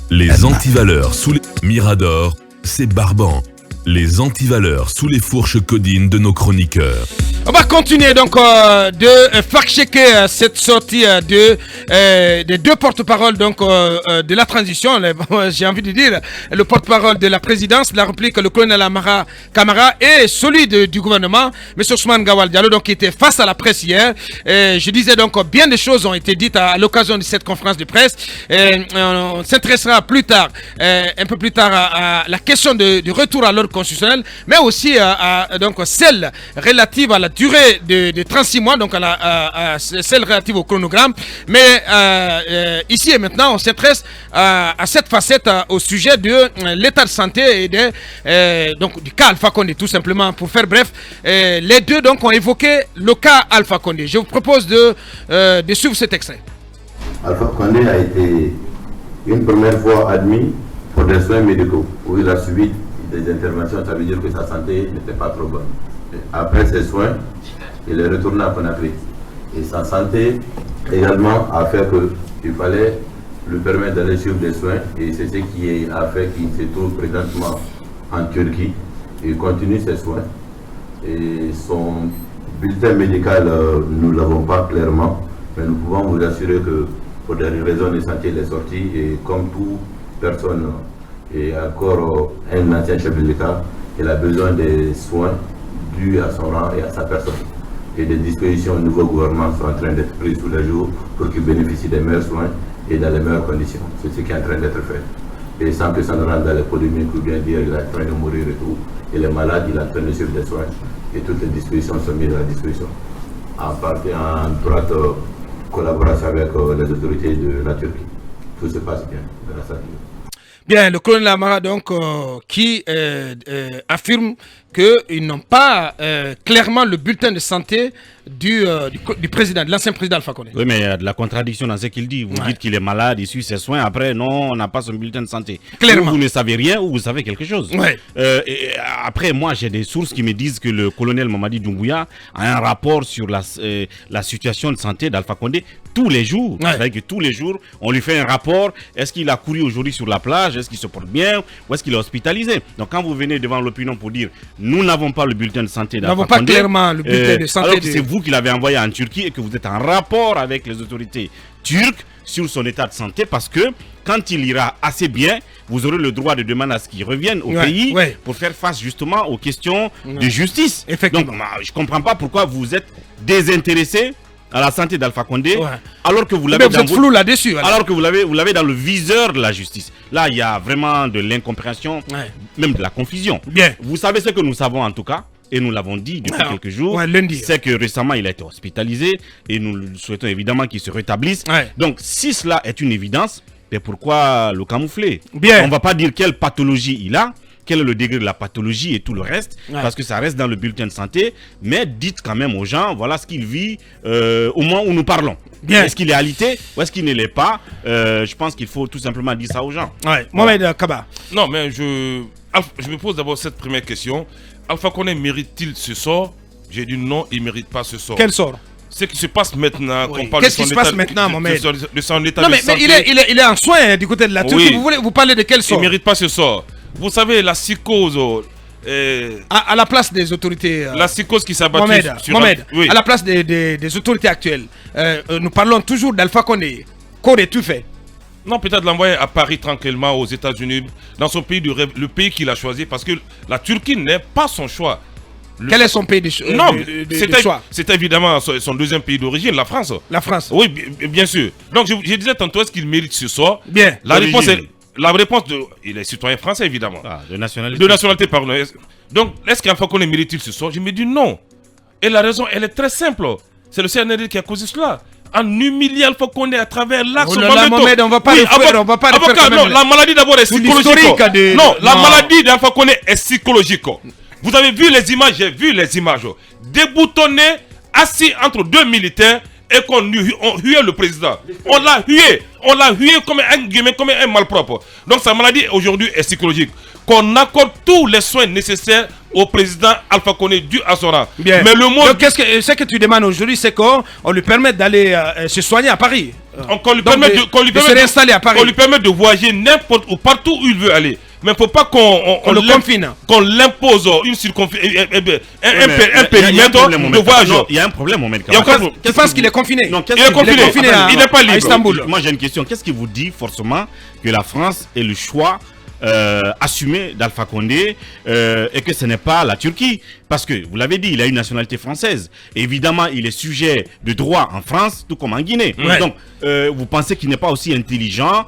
Les antivaleurs sous les... Mirador, c'est barbant. Les antivaleurs sous les fourches codines de nos chroniqueurs. On va continuer donc de fact-checker cette sortie des deux porte-paroles donc de la transition. J'ai envie de dire le porte-parole de la présidence de la République, le colonel Amara Camara, et celui du gouvernement, M. Ousmane Gawal Diallo, donc qui était face à la presse hier. Je disais donc bien des choses ont été dites à l'occasion de cette conférence de presse. On s'intéressera plus tard, un peu plus tard, à la question du retour à l'ordre constitutionnel, mais aussi donc celle relative à la durée de 36 mois, donc à celle relative au chronogramme. Mais ici et maintenant, on s'intéresse à cette facette au sujet de l'état de santé et donc du cas Alpha Condé, tout simplement. Pour faire bref, les deux donc ont évoqué le cas Alpha Condé. Je vous propose de suivre cet extrait. Alpha Condé a été une première fois admis pour des soins médicaux où il a subi des interventions. Ça veut dire que sa santé n'était pas trop bonne. Après ces soins, il est retourné à Conakry. Et sa santé également a fait qu'il fallait lui permettre d'aller suivre des soins. Et c'est ce qui a fait qu'il se trouve présentement en Turquie. Il continue ses soins. Et son bulletin médical, nous ne l'avons pas clairement. Mais nous pouvons vous assurer que pour des raisons de santé, il est sorti. Et comme toute personne et encore un ancien chef de l'État, il a besoin des soins dus à son rang et à sa personne. Et des dispositions au nouveau gouvernement sont en train d'être prises tous les jours pour qu'il bénéficie des meilleurs soins et dans les meilleures conditions. C'est ce qui est en train d'être fait. Et sans que ça ne rentre dans les polémiques ou bien dire qu'il est en train de mourir et tout. Il est malade, il est en train de suivre des soins et toutes les dispositions sont mises à la disposition. En droite collaboration avec les autorités de la Turquie. Tout se passe bien grâce à Dieu. Bien, le colonel Amara donc qui affirme qu'ils n'ont pas clairement le bulletin de santé du président, de l'ancien président Alpha Condé. Oui, mais il y a de la contradiction dans ce qu'il dit. Vous dites qu'il est malade, il suit ses soins. Après, non, on n'a pas son bulletin de santé. Clairement. Ou vous ne savez rien ou vous savez quelque chose. Et après, moi, j'ai des sources qui me disent que le colonel Mamadi Doumbouya a un rapport sur la situation de santé d'Alpha Condé tous les jours. C'est-à-dire que tous les jours, on lui fait un rapport. Est-ce qu'il a couru aujourd'hui sur la plage? Est-ce qu'il se porte bien? Ou est-ce qu'il est hospitalisé? Donc, quand vous venez devant l'opinion pour dire nous n'avons pas le bulletin de santé d'Alpha Condé, nous n'avons pas clairement le bulletin de santé. Alors que c'est vous qui l'avez envoyé en Turquie et que vous êtes en rapport avec les autorités turques sur son état de santé, parce que quand il ira assez bien, vous aurez le droit de demander à ce qu'il revienne au pays pour faire face justement aux questions de justice. Donc, je ne comprends pas pourquoi vous êtes désintéressé à la santé d'Alpha Condé, alors que vous l'avez flou là-dessus. Alors que vous l'avez dans le viseur de la justice. Là, il y a vraiment de l'incompréhension, même de la confusion. Bien. Vous savez ce que nous savons en tout cas, et nous l'avons dit depuis quelques jours, c'est que récemment il a été hospitalisé et nous souhaitons évidemment qu'il se rétablisse. Donc, si cela est une évidence, mais pourquoi le camoufler? On ne va pas dire quelle pathologie il a, quel est le degré de la pathologie et tout le reste, parce que ça reste dans le bulletin de santé, mais dites quand même aux gens, voilà ce qu'il vit au moment où nous parlons. Est-ce qu'il est alité ou est-ce qu'il ne l'est pas? Je pense qu'il faut tout simplement dire ça aux gens. Mohamed Kaba. Non, mais je me pose d'abord cette première question. Alpha Condé mérite-t-il ce sort? J'ai dit non, il ne mérite pas ce sort. Quel sort? Ce qui se passe maintenant, qu'est-ce qui se passe maintenant, Mohamed? De son état non, de mais santé. il est en soins du côté de la Turquie. Vous parlez de quel sort? Il ne mérite pas ce sort. Vous savez, la psychose... à la place des autorités... la psychose qui s'abat sur... Mohamed, à la place des autorités actuelles, nous parlons toujours d'Alpha Condé. Qu'aurais-tu fait? Non, peut-être l'envoyer à Paris tranquillement, aux États-Unis, dans son pays de rêve, le pays qu'il a choisi, parce que la Turquie n'est pas son choix. Quel est son pays de choix? C'est évidemment son deuxième pays d'origine, la France. La France. Oui, bien sûr. Donc, je disais tantôt, est-ce qu'il mérite ce sort? Bien. La réponse, il est citoyen français, évidemment. De nationalité. De nationalité, pardon. Donc, est-ce qu'Alpha Condé mérite-t-il ce sort? Je me dis non. Et la raison, elle est très simple. C'est le CNRD qui a causé cela. En humiliant Alpha Condé à travers l'axe Mohamed, on va pas refaire non, la maladie d'abord est psychologique. Non, la maladie d'Alpha Condé est psychologique. Vous avez vu les images, j'ai vu les images. Déboutonné, assis entre deux militaires et qu'on huait le président. On l'a hué comme un malpropre. Donc sa maladie aujourd'hui est psychologique. Qu'on accorde tous les soins nécessaires au président Alpha Condé dû à son rang. Mais le monde... Donc ce que tu demandes aujourd'hui, c'est qu'on lui permette d'aller se soigner à Paris. qu'on lui permette de voyager n'importe où, partout où il veut aller. Mais il ne faut pas qu'on l'impose un périmètre de voyage. Il y a un problème, Mohamed. Tu penses qu'il est confiné? Non, il est confiné. Il n'est pas libre. À Istanbul. Moi, j'ai une question. Qu'est-ce qui vous dit forcément que la France ait le choix assumé d'Alpha Condé et que ce n'est pas la Turquie? Parce que, vous l'avez dit, il a une nationalité française. Évidemment, il est sujet de droit en France, tout comme en Guinée. Ouais. Donc, vous pensez qu'il n'est pas aussi intelligent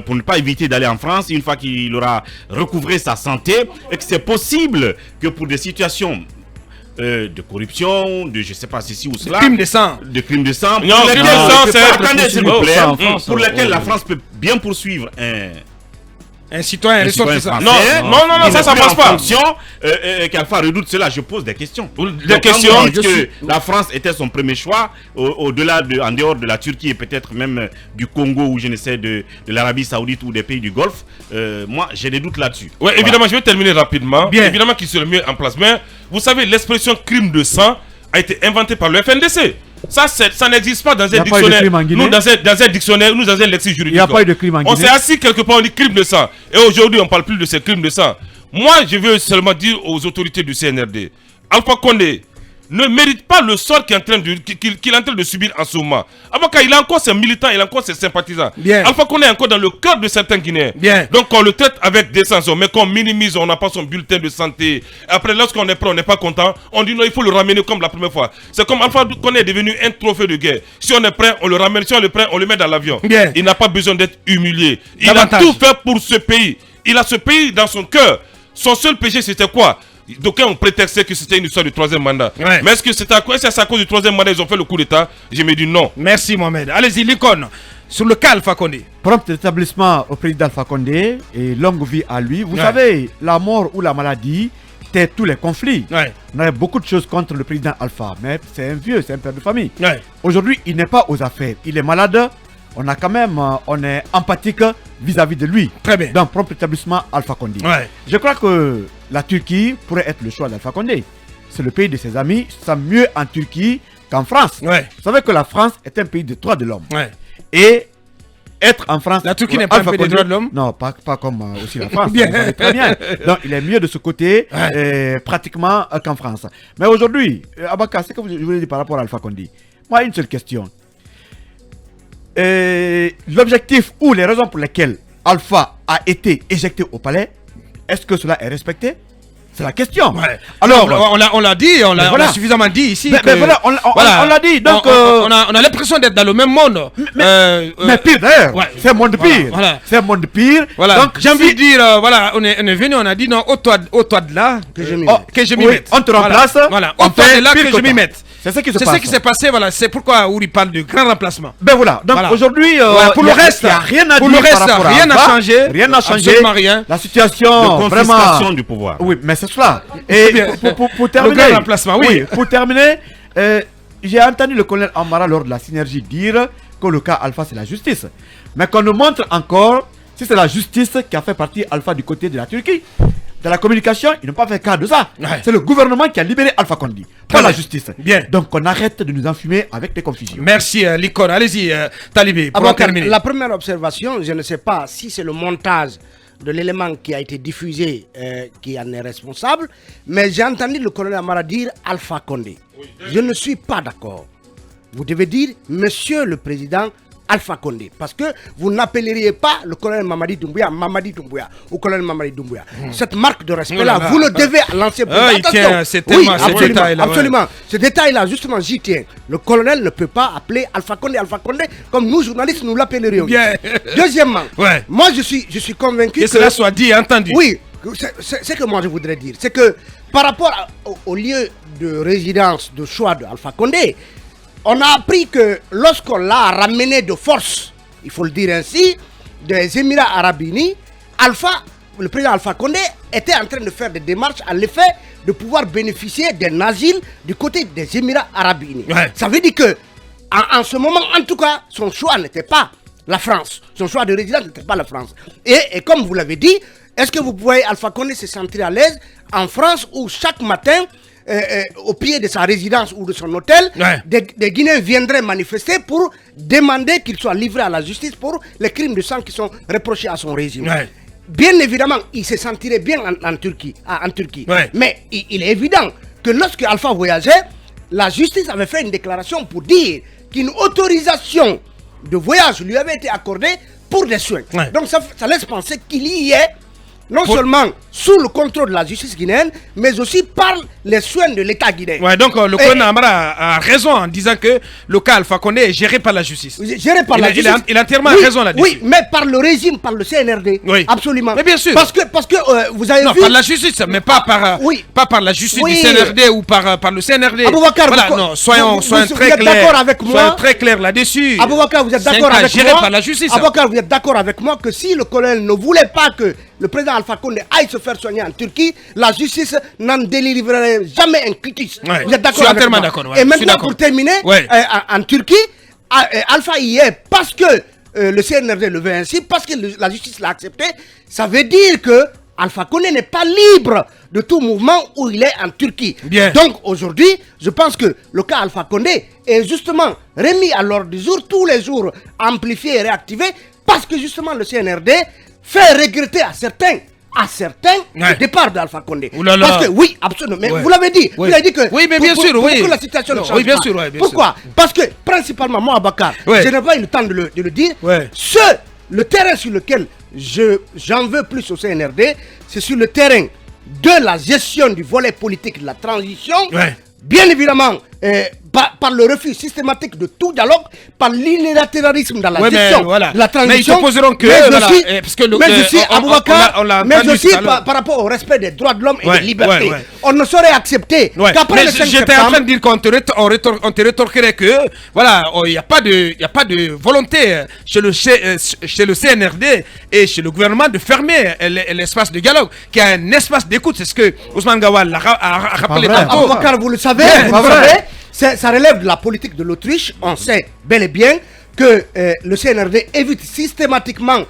pour ne pas éviter d'aller en France une fois qu'il aura recouvré sa santé, et que c'est possible que pour des situations de corruption, de je sais pas ceci ou cela, de crimes de sang, pour lesquels la France peut bien poursuivre un citoyen ressortissant. Non, ça passe pas. Qu'Alpha redoute cela, je pose des questions. Des questions. Que la France était son premier choix, au-delà en dehors de la Turquie et peut-être même du Congo ou je ne sais de l'Arabie Saoudite ou des pays du Golfe. Moi, j'ai des doutes là-dessus. Oui, voilà. Évidemment, je vais terminer rapidement. Bien. Évidemment qu'il serait mieux en place. Mais vous savez, l'expression crime de sang a été inventée par le FNDC. Ça n'existe pas dans un dictionnaire. Nous, dans un dictionnaire, nous, dans un lexique juridique. Il n'y a pas eu de crime en Guinée. On s'est assis quelque part, on dit crime de sang. Et aujourd'hui, on ne parle plus de ces crimes de sang. Moi, je veux seulement dire aux autorités du CNRD, Alpha Condé ne mérite pas le sort qu'il est en train de subir en ce moment. Abaka, il a encore ses militants, il a encore ses sympathisants. Bien. Alpha Condé est encore dans le cœur de certains Guinéens. Bien. Donc on le traite avec décence, mais qu'on minimise, on n'a pas son bulletin de santé. Après, lorsqu'on est prêt, on n'est pas content, on dit non, il faut le ramener comme la première fois. C'est comme Alpha Condé est devenu un trophée de guerre. Si on est prêt, on le ramène. Si on est prêt, on le met dans l'avion. Bien. Il n'a pas besoin d'être humilié. Il Davantage. a tout fait pour ce pays. Il a ce pays dans son cœur. Son seul péché, c'était quoi? D'aucuns ont prétexté que c'était une histoire du troisième mandat. Ouais. Mais est-ce que c'est à cause du troisième mandat ils ont fait le coup d'état? Je me dis non. Merci Mohamed. Allez-y, Lincoln. Sur le cas Alpha Condé. Prompt établissement au président Alpha Condé et longue vie à lui. Vous savez, la mort ou la maladie, c'était tous les conflits. Ouais. On avait beaucoup de choses contre le président Alpha, mais c'est un vieux, c'est un père de famille. Ouais. Aujourd'hui, il n'est pas aux affaires. Il est malade. On est empathique vis-à-vis de lui. Très bien. Dans prompt établissement Alpha Condé. Ouais. Je crois que la Turquie pourrait être le choix d'Alpha Condé. C'est le pays de ses amis, ça mieux en Turquie qu'en France. Ouais. Vous savez que la France est un pays de droits de l'homme. Ouais. Et être en France... La Turquie n'est pas un pays de droits de l'homme? Non, pas comme aussi la France. Bien. Très bien. Donc il est mieux de ce côté pratiquement qu'en France. Mais aujourd'hui, Abaka, c'est ce que je voulais dire par rapport à Alpha Condé. Moi, une seule question. L'objectif ou les raisons pour lesquelles Alpha a été éjecté au palais, est-ce que cela est respecté? C'est la question. Ouais. Alors, on l'a dit, on l'a suffisamment dit ici. Mais voilà, on l'a dit. Donc, on a l'impression d'être dans le même monde. Mais pire d'ailleurs. Ouais. C'est un monde pire. Voilà. C'est un monde pire. Voilà. Donc, j'ai envie de dire, on est venu, on a dit non, au toit de là, que je m'y mette. On te remplace. Voilà. Au toit de là, que je m'y mette. C'est ce qui se passe. C'est ce qui s'est passé, voilà. C'est pourquoi Ouri parle de grand remplacement. Ben voilà. Donc aujourd'hui, pour le reste, il n'y a rien à dire. Rien n'a changé. Rien n'a changé. Absolument rien. La situation, de confiscation du pouvoir. Oui, mais c'est cela. Et pour terminer, le grand remplacement, oui. Pour terminer, j'ai entendu le colonel Amara lors de la synergie dire que le cas Alpha c'est la justice, mais qu'on nous montre encore si c'est la justice qui a fait partie Alpha du côté de la Turquie. Dans la communication, ils n'ont pas fait cas de ça. Ouais. C'est le gouvernement qui a libéré Alpha Condé, pas la justice. Bien. Donc on arrête de nous enfumer avec des confusions. Merci Likon. Allez-y, Talibé, pour terminer. La première observation, je ne sais pas si c'est le montage de l'élément qui a été diffusé qui en est responsable, mais j'ai entendu le colonel Amara dire Alpha Condé. Oui. Je ne suis pas d'accord. Vous devez dire Monsieur le Président Alpha Condé, parce que vous n'appelleriez pas le colonel Mamadi Doumbouya ou colonel Mamadi Doumbouya. Cette marque de respect-là, vous le devez à l'ancien président. Oui, absolument, absolument. Ce détail-là, justement, j'y tiens. Le colonel ne peut pas appeler Alpha Condé comme nous, journalistes, nous l'appellerions. Deuxièmement, moi, je suis convaincu que cela soit dit et entendu. Oui, c'est que moi, je voudrais dire. C'est que par rapport au lieu de résidence, de choix de Alpha Condé, on a appris que lorsqu'on l'a ramené de force, il faut le dire ainsi, des Émirats Arabes Unis, le président Alpha Condé était en train de faire des démarches à l'effet de pouvoir bénéficier d'un asile du côté des Émirats Arabes Unis. Ouais. Ça veut dire que, en ce moment, en tout cas, son choix n'était pas la France. Son choix de résidence n'était pas la France. Et comme vous l'avez dit, est-ce que vous pouvez, Alpha Condé, se sentir à l'aise en France où chaque matin, au pied de sa résidence ou de son hôtel, des Guinéens viendraient manifester pour demander qu'il soit livré à la justice pour les crimes de sang qui sont reprochés à son régime. Bien évidemment, il se sentirait bien en Turquie. Mais il est évident que lorsque Alpha voyageait, la justice avait fait une déclaration pour dire qu'une autorisation de voyage lui avait été accordée pour des soins. Donc ça laisse penser qu'il y est non seulement sous le contrôle de la justice guinéenne, mais aussi par les soins de l'État guinéen. Donc le colonel Amara a raison en disant que le cas Alpha Condé est géré par la justice. Géré par la justice. Il a entièrement raison là-dessus. Oui, mais par le régime, par le CNRD. Absolument. Mais bien sûr. Parce que vous avez vu... Non, par la justice, mais pas par la justice du CNRD ou par le CNRD. Aboubakar, voilà, non, soyons très clairs là-dessus. Aboubakar, vous êtes d'accord avec moi? Géré par la justice. Aboubakar, vous êtes d'accord avec moi que si le colonel ne voulait pas que le président Alpha Condé aille se faire soigner en Turquie, la justice n'en délivrerait jamais un critique. Vous êtes d'accord avec moi? Et maintenant, pour terminer, en Turquie, Alpha y est parce que le CNRD le veut ainsi, parce que la justice l'a accepté. Ça veut dire que Alpha Condé n'est pas libre de tout mouvement où il est en Turquie. Donc aujourd'hui, je pense que le cas Alpha Condé est justement remis à l'ordre du jour, tous les jours amplifié et réactivé, parce que justement le CNRD fait regretter à certains le départ d'Alpha Condé. Parce que oui, absolument. Mais vous l'avez dit. Vous avez dit que oui, mais bien sûr, que la situation ne change oui, bien pas. Sûr, bien Pourquoi? Parce que principalement moi, Abakar, je n'ai pas eu le temps de le dire. Le terrain sur lequel j'en veux plus au CNRD, c'est sur le terrain de la gestion du volet politique de la transition. Bien évidemment, par le refus systématique de tout dialogue, par l'unilatéralisme dans la gestion de la transition. Mais ils supposeront que... Mais aussi par rapport au respect des droits de l'homme et des libertés. On ne saurait accepter qu'après le 5 septembre... J'étais en train de dire qu'on te rétorquerait que, voilà, il n'y a pas de volonté chez le CNRD et chez le gouvernement de fermer l'espace de dialogue, qui a un espace d'écoute. C'est ce que Ousmane Gawal a rappelé tantôt. Aboubakar, vous le savez, ça relève de la politique de l'Autriche. On sait bel et bien que le CNRD évite systématiquement.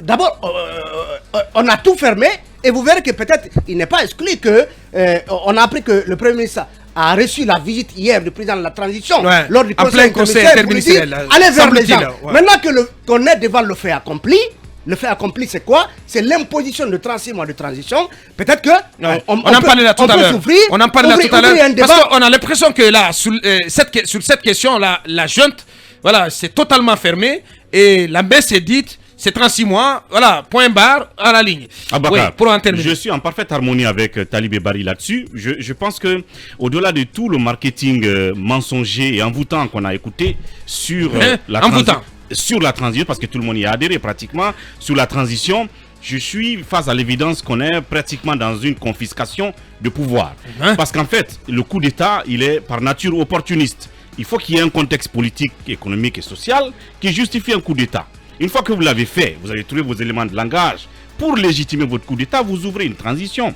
D'abord, on a tout fermé et vous verrez que peut-être il n'est pas exclu que on a appris que le Premier ministre a reçu la visite hier du président de la transition lors du conseil interministériel. Allez vers les gens. Maintenant qu'on est devant le fait accompli. Le fait accompli, c'est quoi? C'est l'imposition de 36 mois de transition. Peut-être que on en parlait là tout à l'heure. On en parlait là tout à l'heure. Parce qu'on a l'impression que là, sur cette question, la junte, voilà, c'est totalement fermé et la baisse est dite. C'est 36 mois, voilà, point barre à la ligne. Abakar, je suis en parfaite harmonie avec Talib Bari là-dessus. Je pense que au-delà de tout le marketing mensonger et envoûtant qu'on a écouté sur sur la transition, parce que tout le monde y a adhéré pratiquement, sur la transition, je suis face à l'évidence qu'on est pratiquement dans une confiscation de pouvoir. Parce qu'en fait, le coup d'État, il est par nature opportuniste. Il faut qu'il y ait un contexte politique, économique et social qui justifie un coup d'État. Une fois que vous l'avez fait, vous avez trouvé vos éléments de langage pour légitimer votre coup d'État, vous ouvrez une transition.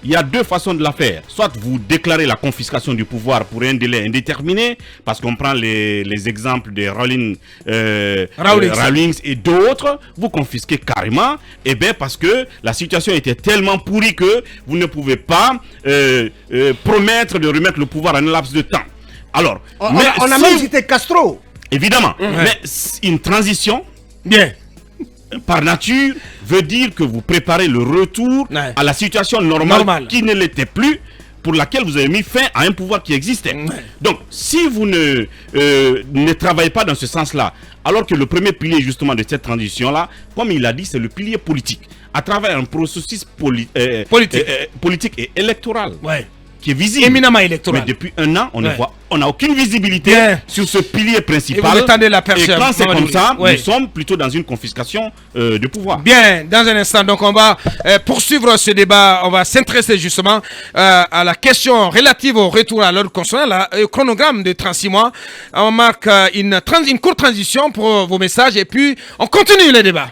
Il y a deux façons de la faire. Soit vous déclarez la confiscation du pouvoir pour un délai indéterminé, parce qu'on prend les exemples des Rawlings et d'autres, vous confisquez carrément, et bien parce que la situation était tellement pourrie que vous ne pouvez pas promettre de remettre le pouvoir en un laps de temps. Alors, on a même cité Castro. Évidemment, mais une transition, par nature, veut dire que vous préparez le retour à la situation normale qui ne l'était plus, pour laquelle vous avez mis fin à un pouvoir qui existait. Donc, si vous ne travaillez pas dans ce sens-là, alors que le premier pilier justement de cette transition-là, comme il a dit, c'est le pilier politique, à travers un processus politique et électoral. Qui est visible. Éminemment électoral. Mais depuis un an, on n'a aucune visibilité sur ce pilier principal. Et quand c'est comme ça, nous sommes plutôt dans une confiscation de pouvoir. Bien, dans un instant, donc on va poursuivre ce débat. On va s'intéresser justement à la question relative au retour à l'ordre constitutionnel, au chronogramme de 36 mois. On marque une courte transition pour vos messages et puis on continue le débat.